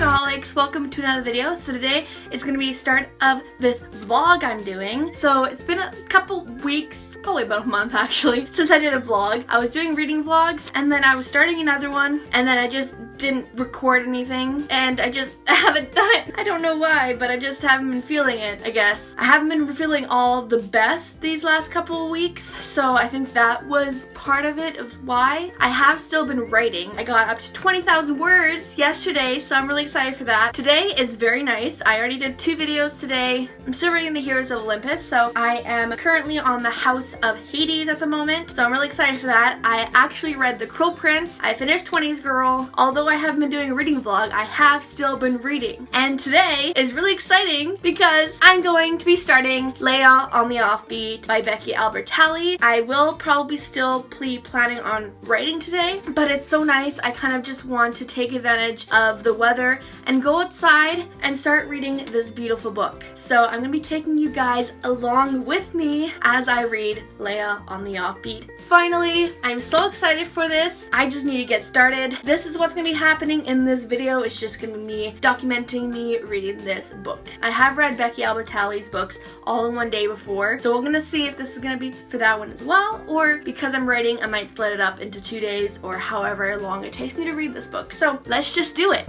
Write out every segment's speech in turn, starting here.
bookaholics, welcome to another video. So today is going to be the start of this vlog I'm doing. So it's been a couple weeks, probably about a month actually, since I did a vlog. I was doing reading vlogs and then I was starting another one and then I just didn't record anything and I just haven't done it. I don't know why, but I just haven't been feeling it, I guess. I haven't been feeling all the best these last couple of weeks, so I think that was part of it, of why. I have still been writing. I got up to 20,000 words yesterday, so I'm really excited for that. Today is very nice. I already did 2 videos today. I'm still reading the Heroes of Olympus, so I am currently on the House of Hades at the moment, so I'm really excited for that. I actually read The Cruel Prince. I finished 20s Girl. Although I haven't been doing a reading vlog, I have still been reading. And today is really exciting because I'm going to be starting Leah on the Offbeat by Becky Albertalli. I will probably still be planning on writing today, but it's so nice. I kind of just want to take advantage of the weather and go outside and start reading this beautiful book. So I'm going to be taking you guys along with me as I read Leah on the Offbeat. Finally, I'm so excited for this. I just need to get started. This is what's going to be happening in this video. It's just going to be me documenting me reading this book. I have read Becky Albertalli's books all in one day before, so we're going to see if this is going to be for that one as well, or because I'm writing, I might split it up into 2 days or however long it takes me to read this book. So let's just do it.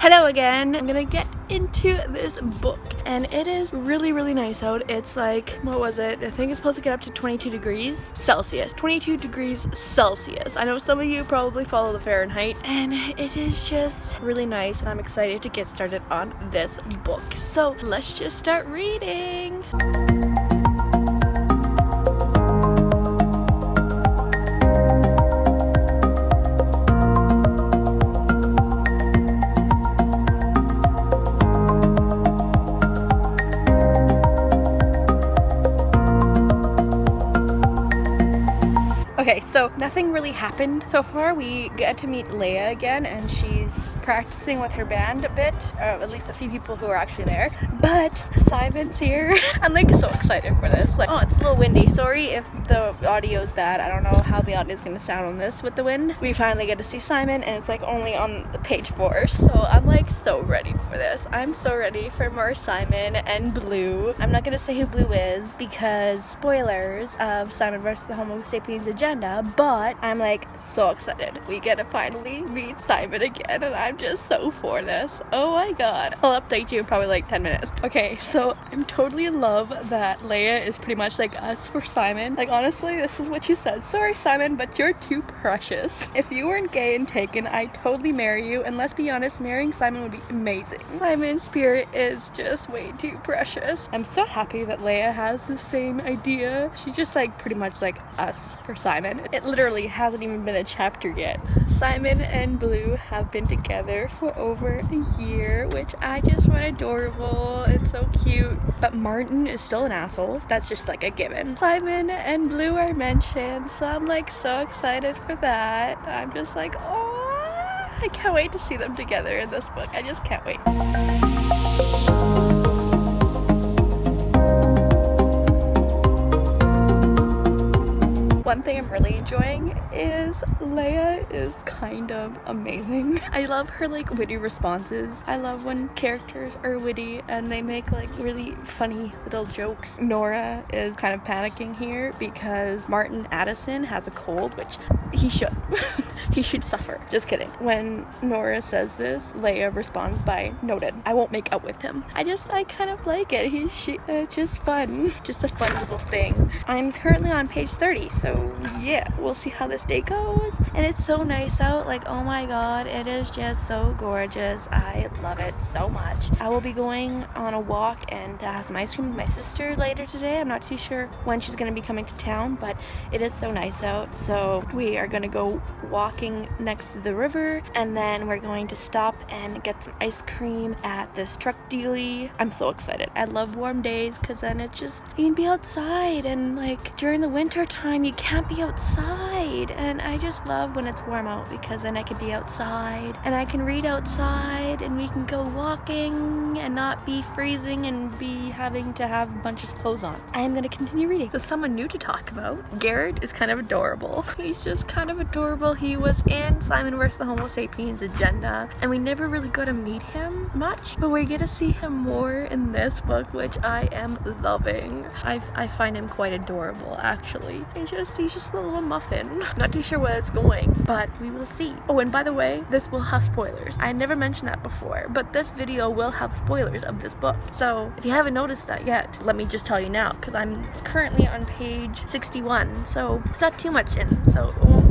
Hello again. I'm gonna get into this book and it is really nice out. It's like, what was it? I think it's supposed to get up to 22 degrees Celsius. 22 degrees Celsius. I know some of you probably follow the Fahrenheit and it is just really nice and I'm excited to get started on this book. So let's just start reading. Okay, so nothing really happened so far. We get to meet Leah again and she's practicing with her band a bit, at least a few people who are actually there, but Simon's here. I'm like so excited for this. Like, oh, it's a little windy. Sorry if the audio is bad. I don't know how the audio is going to sound on this with the wind. We finally get to see Simon and it's like only on the page 4, so I'm like so ready for this. I'm so ready for more Simon and Blue. I'm not going to say who Blue is because spoilers of Simon versus the Homo sapiens agenda, but I'm like so excited. We get to finally meet Simon again and I'm just so for this. Oh my god. I'll update you in probably like 10 minutes. Okay, so I'm totally in love that Leah is pretty much like us for Simon. Like honestly, this is what she says. Sorry Simon, but you're too precious. If you weren't gay and taken, I'd totally marry you, and let's be honest, marrying Simon would be amazing. Simon's spirit is just way too precious. I'm so happy that Leah has the same idea. She's just like pretty much like us for Simon. It literally hasn't even been a chapter yet. Simon and Blue have been together for over a year, which I just find adorable. It's so cute. But Martin is still an asshole. That's just like a given. Simon and Blue are mentioned, so I'm like so excited for that. I'm just like, oh, I can't wait to see them together in this book. I just can't wait. One thing I'm really enjoying is Leah is kind of amazing. I love her like witty responses. I love when characters are witty and they make like really funny little jokes. Nora is kind of panicking here because Martin Addison has a cold, which he should. He should suffer. Just kidding. When Nora says this, Leah responds by, noted. I won't make out with him. I kind of like it. It's just fun. Just a fun little thing. I'm currently on page 30, so So yeah, we'll see how this day goes. And it's so nice out, like oh my god, it is just so gorgeous. I love it so much. I will be going on a walk and have some ice cream with my sister later today. I'm not too sure when she's gonna be coming to town, but it is so nice out. So we are gonna go walking next to the river, and then we're going to stop and get some ice cream at this truck dealie. I'm so excited. I love warm days because then it's just, you can be outside, and like during the winter time you can't be outside, and I just love when it's warm out because then I can be outside and I can read outside and we can go walking and not be freezing and be having to have a bunch of clothes on. I am going to continue reading. So someone new to talk about. Garrett is kind of adorable. He's just kind of adorable. He was in Simon vs. the Homo Sapiens Agenda, and we never really got to meet him much, but we get to see him more in this book, which I am loving. I find him quite adorable, actually. He's just a little muffin. Not too sure where it's going, but we will see. Oh, and by the way, this will have spoilers. I never mentioned that before, but this video will have spoilers of this book. So if you haven't noticed that yet, let me just tell you now, because I'm currently on page 61, so it's not too much in, so it won't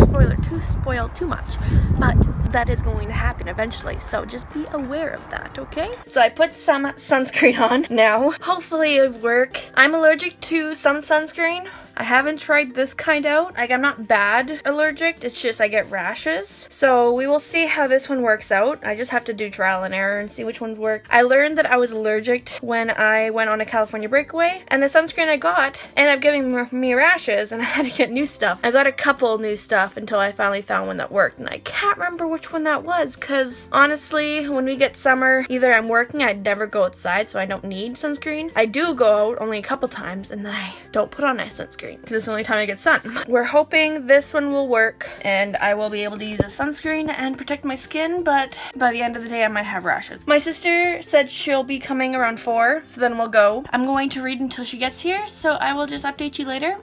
spoil too much, but that is going to happen eventually, so just be aware of that, okay? So I put some sunscreen on now. Hopefully it'll work. I'm allergic to some sunscreen. I haven't tried this kind out. Like, I'm not bad allergic, it's just I get rashes. So we will see how this one works out. I just have to do trial and error and see which ones work. I learned that I was allergic when I went on a California breakaway, and the sunscreen I got ended up giving me rashes, and I had to get new stuff. I got a couple new stuff until I finally found one that worked, and I can't remember which one that was, because honestly, when we get summer, either I'm working, I never go outside, so I don't need sunscreen. I do go out only a couple times, and then I don't put on my sunscreen. This is the only time I get sun. We're hoping this one will work and I will be able to use a sunscreen and protect my skin, but by the end of the day I might have rashes. My sister said she'll be coming around 4, so then we'll go. I'm going to read until she gets here, so I will just update you later.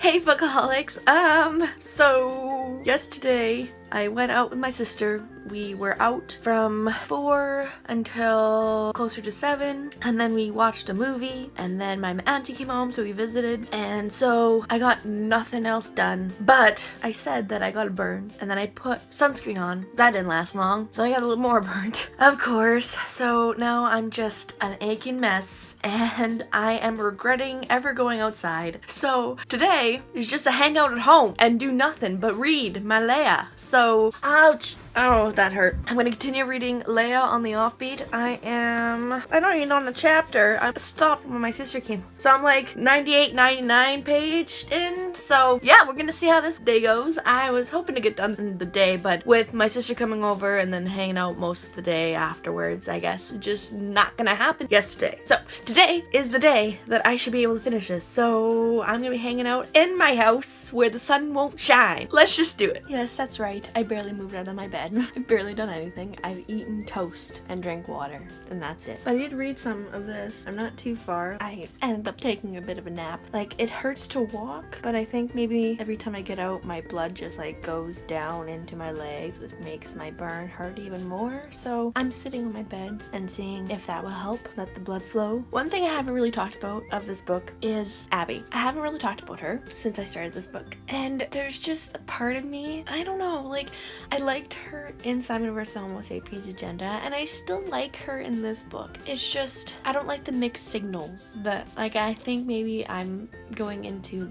Hey Bookaholics, so yesterday I went out with my sister. We were out from 4 until closer to 7, and then we watched a movie, and then my auntie came home, so we visited, and so I got nothing else done. But I said that I got a burn, and then I put sunscreen on. That didn't last long, so I got a little more burnt, of course. So now I'm just an aching mess, and I am regretting ever going outside. So today is just a hangout at home and do nothing but read my Leah. So, ouch. Oh, that hurt. I'm gonna continue reading Leah on the Offbeat. I don't even know on a chapter. I stopped when my sister came. So I'm like 98, 99 page in. So yeah, we're gonna see how this day goes. I was hoping to get done in the day, but with my sister coming over and then hanging out most of the day afterwards, I guess it's just not gonna happen yesterday. So today is the day that I should be able to finish this. So I'm gonna be hanging out in my house where the sun won't shine. Let's just do it. Yes, that's right. I barely moved out of my bed. I've barely done anything. I've eaten toast and drank water, and that's it. But I did read some of this. I'm not too far. I ended up taking a bit of a nap. Like, it hurts to walk, but I think maybe every time I get out, my blood just like goes down into my legs, which makes my burn hurt even more. So I'm sitting on my bed and seeing if that will help let the blood flow. One thing I haven't really talked about of this book is Abby. I haven't really talked about her since I started this book, and there's just a part of me, I don't know, like, I liked her in Simon vs. Homo Sapiens Agenda, and I still like her in this book. It's just, I don't like the mixed signals that, like, I think maybe I'm going into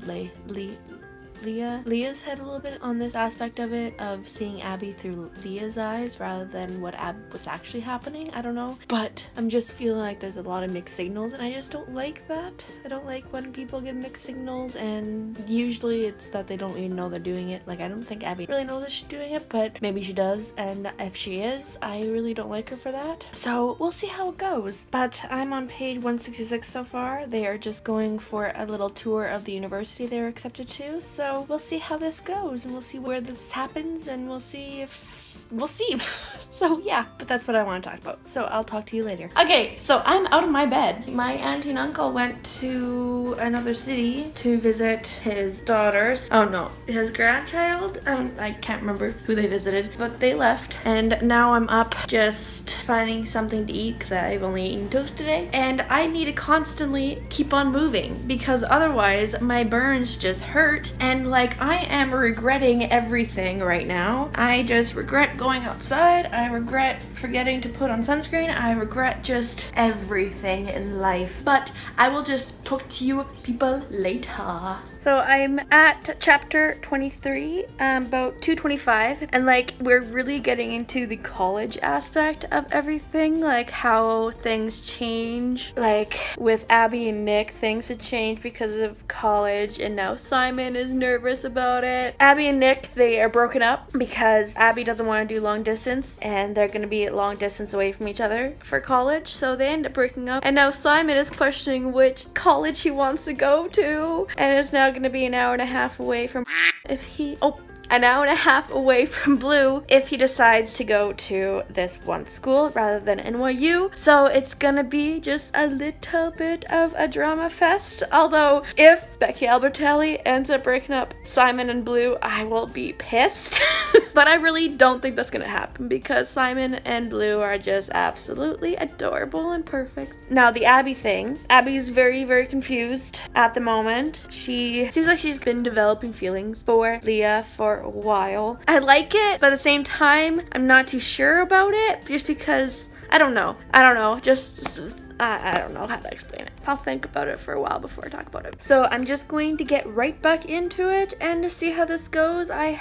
Leah's head a little bit on this aspect of it, of seeing Abby through Leah's eyes rather than what's actually happening. I don't know, but I'm just feeling like there's a lot of mixed signals, and I just don't like that. I don't like when people give mixed signals, and usually it's that they don't even know they're doing it. Like, I don't think Abby really knows that she's doing it, but maybe she does, and if she is, I really don't like her for that. So we'll see how it goes. But I'm on page 166 so far. They are just going for a little tour of the university they're accepted to, so we'll see how this goes, and we'll see where this happens, and we'll see. So yeah, but that's what I want to talk about. So I'll talk to you later. Okay, so I'm out of my bed. My auntie and uncle went to another city to visit his daughters. Oh no, his grandchild? I can't remember who they visited, but they left. And now I'm up just finding something to eat because I've only eaten toast today. And I need to constantly keep on moving because otherwise my burns just hurt. And like, I am regretting everything right now. I just regret going outside. I regret forgetting to put on sunscreen. I regret just everything in life. But I will just talk to you people later. So I'm at chapter 23, about 225, and like, we're really getting into the college aspect of everything, like how things change. Like with Abby and Nick, things have changed because of college, and now Simon is nervous about it. Abby and Nick, they are broken up because Abby doesn't want to do long distance, and they're going to be long distance away from each other for college, so they end up breaking up. And now Simon is questioning which college he wants to go to, and is now going to be an hour and a half away from an hour and a half away from Blue if he decides to go to this one school rather than NYU. So it's gonna be just a little bit of a drama fest. Although if Becky Albertelli ends up breaking up Simon and Blue, I will be pissed. But I really don't think that's gonna happen because Simon and Blue are just absolutely adorable and perfect. Now the Abby thing. Abby's very, very confused at the moment. She seems like she's been developing feelings for Leah for a while. I like it, but at the same time, I'm not too sure about it just because I don't know. I don't know how to explain it. I'll think about it for a while before I talk about it. So I'm just going to get right back into it and to see how this goes. I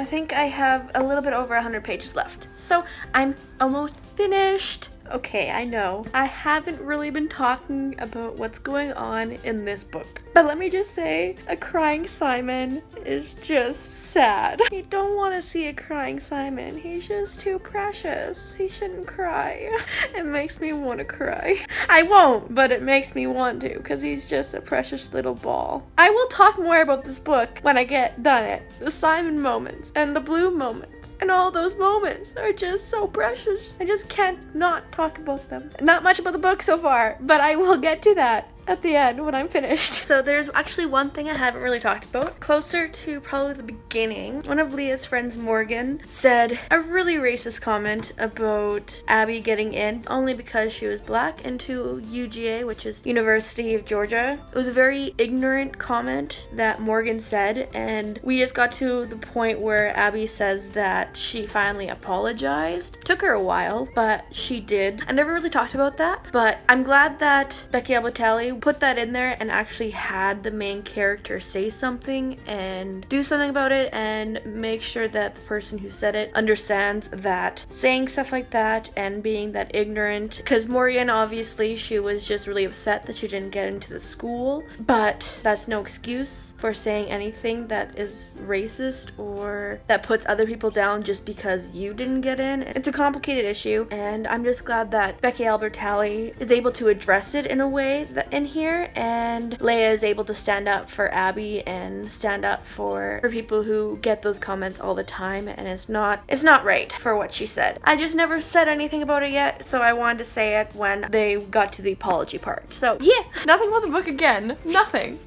think I have a little bit over 100 pages left. So I'm almost finished. Okay, I know. I haven't really been talking about what's going on in this book. But let me just say, a crying Simon is just sad. You don't want to see a crying Simon. He's just too precious. He shouldn't cry. It makes me want to cry. I won't, but it makes me want to because he's just a precious little ball. I will talk more about this book when I get done it. The Simon moments and the Blue moments and all those moments are just so precious. I just can't not talk about them. Not much about the book so far, but I will get to that at the end when I'm finished. So there's actually one thing I haven't really talked about. Closer to probably the beginning, one of Leah's friends, Morgan, said a really racist comment about Abby getting in only because she was black into UGA, which is University of Georgia. It was a very ignorant comment that Morgan said, and we just got to the point where Abby says that she finally apologized. Took her a while, but she did. I never really talked about that, but I'm glad that Becky Albertalli put that in there and actually had the main character say something and do something about it and make sure that the person who said it understands that saying stuff like that and being that ignorant, because Morgan, obviously, she was just really upset that she didn't get into the school, but that's no excuse for saying anything that is racist or that puts other people down just because you didn't get in. It's a complicated issue, and I'm just glad that Becky Albertalli is able to address it in a way that in here, and Leah is able to stand up for Abby and stand up for people who get those comments all the time, and it's not right for what she said. I just never said anything about it yet, so I wanted to say it when they got to the apology part. So yeah, nothing about the book again. Nothing.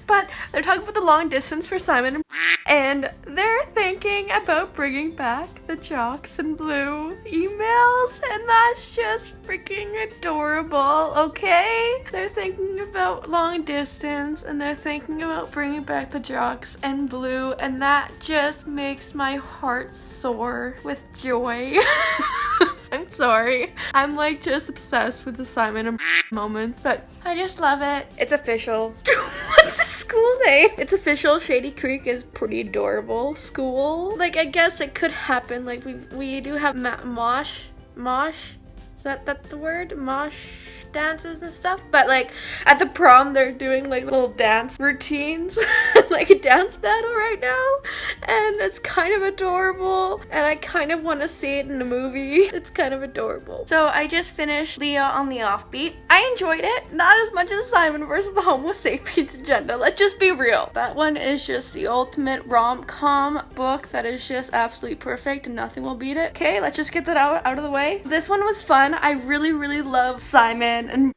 But they're talking about the long distance for Simon and they're thinking about bringing back the Jocks and Blue emails, and that's just freaking adorable, okay? They're thinking about long distance and they're thinking about bringing back the Jocks and Blue, and that just makes my heart soar with joy. I'm sorry. I'm like just obsessed with the Simon and moments, but I just love it. It's official. What's the school name? It's official. Shady Creek is pretty adorable school. Like, I guess it could happen. Like, we do have mosh. Is that the word? Mosh dances and stuff, but like at the prom they're doing like little dance routines like a dance battle right now, and it's kind of adorable and I kind of want to see it in a movie. It's kind of adorable. So I just finished Leah on the Offbeat. I enjoyed it, not as much as Simon versus the Homo sapiens agenda. Let's just be real. That one is just the ultimate rom-com book that is just absolutely perfect and nothing will beat it. Okay, let's just get that out of the way. This one was fun. I really love Simon and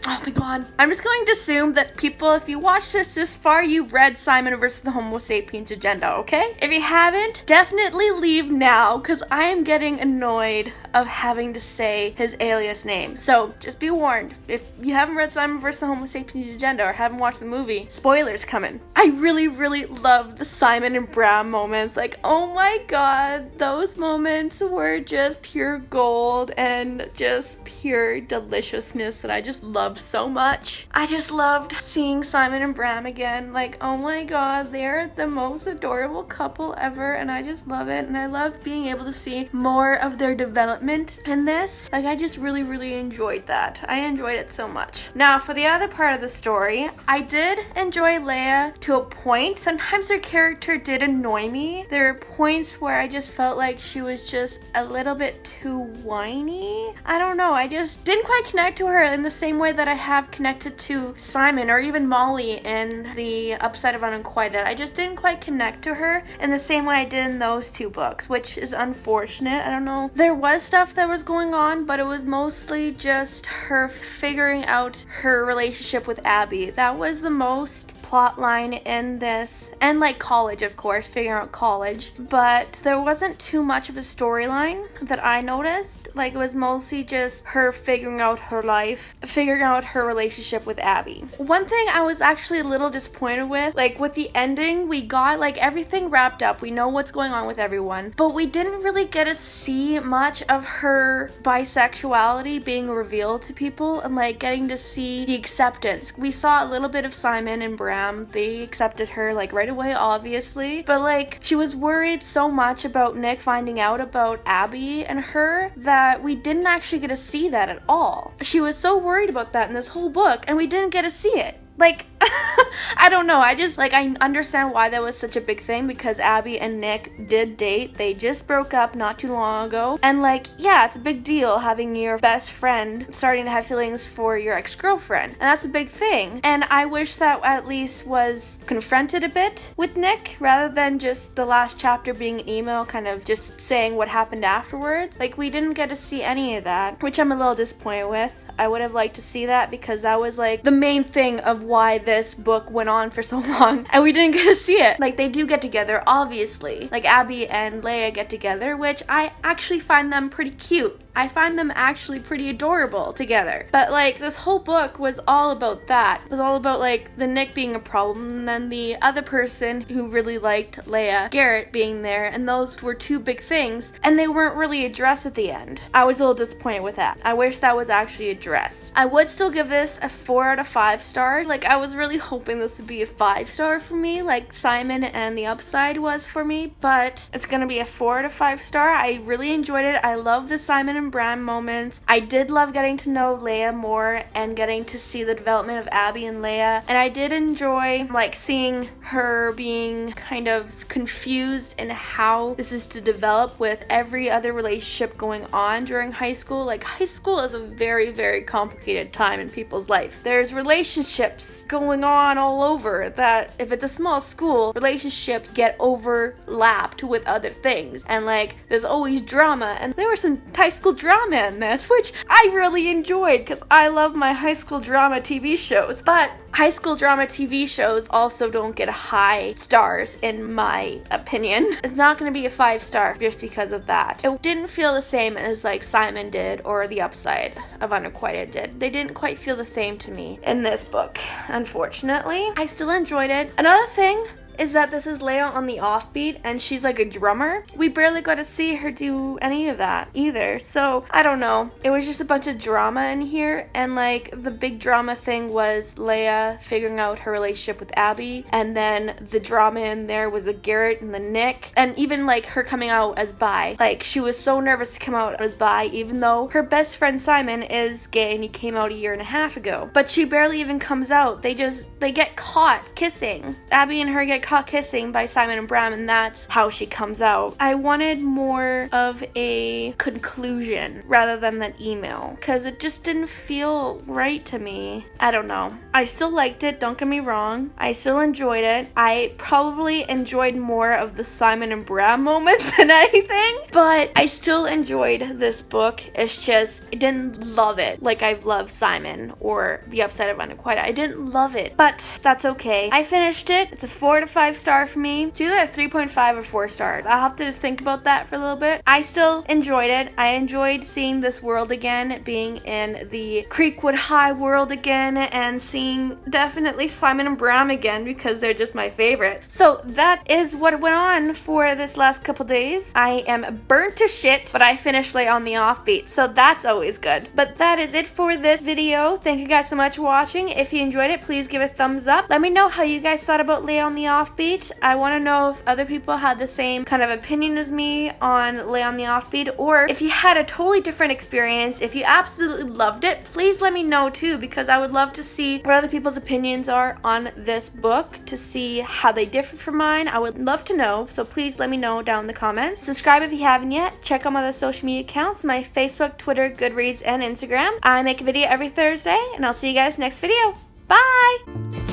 oh my god. I'm just going to assume that people, if you watched this far, you've read Simon versus the Homo sapiens agenda, okay? If you haven't, definitely leave now, because I am getting annoyed of having to say his alias name. So just be warned, if you haven't read Simon versus the Homo sapiens agenda or haven't watched the movie, spoilers coming. I really love the Simon and Bram moments. Like, oh my god, those moments were just pure gold and just pure deliciousness that I just loved so much. I just loved seeing Simon and Bram again. Like, oh my god, they're the most adorable couple ever, and I just love it, and I love being able to see more of their development in this. Like, I just really enjoyed that. I enjoyed it so much. Now, for the other part of the story, I did enjoy Leah to a point. Sometimes her character did annoy me. There are points where I just felt like she was just a little bit too whiny. I don't know, I just didn't quite connect to her in the same way that I have connected to Simon or even Molly in The Upside of Unrequited. I just didn't quite connect to her in the same way I did in those two books, which is unfortunate. I don't know. There was stuff that was going on, but it was mostly just her figuring out her relationship with Abby. That was the most plot line in this, and like college, of course, figuring out college, but there wasn't too much of a storyline that I noticed. Like, it was mostly just her figuring out her life, figuring out her relationship with Abby. One thing I was actually a little disappointed with, like with the ending, we got like everything wrapped up, we know what's going on with everyone, but we didn't really get to see much of her bisexuality being revealed to people and like getting to see the acceptance. We saw a little bit of Simon and Bram. They accepted her like right away, obviously, but like she was worried so much about Nick finding out about Abby and her that we didn't actually get to see that at all. She was so worried about that in this whole book, and we didn't get to see it. Like, I don't know, I just, like, I understand why that was such a big thing, because Abby and Nick did date. They just broke up not too long ago, and like, yeah, it's a big deal having your best friend starting to have feelings for your ex-girlfriend, and that's a big thing, and I wish that at least was confronted a bit with Nick, rather than just the last chapter being an email kind of just saying what happened afterwards. Like, we didn't get to see any of that, which I'm a little disappointed with. I would have liked to see that because that was like the main thing of why this book went on for so long and we didn't get to see it. Like they do get together, obviously. Like Abby and Leah get together, which I actually find them pretty cute. I find them actually pretty adorable together. But like this whole book was all about that. It was all about like the Nick being a problem and then the other person who really liked Leah, Garrett, being there, and those were two big things and they weren't really addressed at the end. I was a little disappointed with that. I wish that was actually addressed. I would still give this a 4 out of 5 stars. Like I was really hoping this would be a 5-star for me, like Simon and the Upside was for me, but it's gonna be a 4 out of 5 star. I really enjoyed it. I love the Simon and Bram moments. I did love getting to know Leah more and getting to see the development of Abby and Leah, and I did enjoy like seeing her being kind of confused in how this is to develop with every other relationship going on during high school. Like high school is a very, very complicated time in people's life. There's relationships going on all over that if it's a small school, relationships get overlapped with other things, and like there's always drama, and there was some high school drama in this, which I really enjoyed because I love my high school drama TV shows. But high school drama TV shows also don't get high stars in my opinion. It's not going to be a 5-star just because of that. It didn't feel the same as like Simon did or The Upside of Unrequited did. They didn't quite feel the same to me in this book, unfortunately. I still enjoyed it. Another thing is that this is Leah on the Offbeat and she's like a drummer. We barely got to see her do any of that either. So I don't know. It was just a bunch of drama in here, and like the big drama thing was Leah figuring out her relationship with Abby, and then the drama in there was the Garrett and the Nick, and even like her coming out as bi. Like she was so nervous to come out as bi even though her best friend Simon is gay and he came out a year and a half ago. But she barely even comes out. They get caught kissing. Abby and her get caught kissing by Simon and Bram, and that's how she comes out. I wanted more of a conclusion rather than that email because it just didn't feel right to me. I don't know. I still liked it, don't get me wrong. I still enjoyed it. I probably enjoyed more of the Simon and Bram moments than anything, but I still enjoyed this book. It's just, I didn't love it like I've loved Simon or The Upside of Unrequited. I didn't love it, but that's okay. I finished it. It's a 4 to 5 star for me. It's either a 3.5 or 4 star. I'll have to just think about that for a little bit. I still enjoyed it. I enjoyed seeing this world again, being in the Creekwood High world again, and seeing definitely Simon and Bram again because they're just my favorite. So that is what went on for this last couple days. I am burnt to shit, but I finished Leah on the Offbeat, so that's always good. But that is it for this video. Thank you guys so much for watching. If you enjoyed it, please give it a thumbs up. Let me know how you guys thought about Leah on the Offbeat. I want to know if other people had the same kind of opinion as me on Leah on the Offbeat, or if you had a totally different experience. If you absolutely loved it, please let me know too, because I would love to see what other people's opinions are on this book, to see how they differ from mine. I would love to know, so please let me know down in the comments. Subscribe if you haven't yet. Check out my other social media accounts, my Facebook, Twitter, Goodreads, and Instagram. I make a video every Thursday, and I'll see you guys next video. Bye!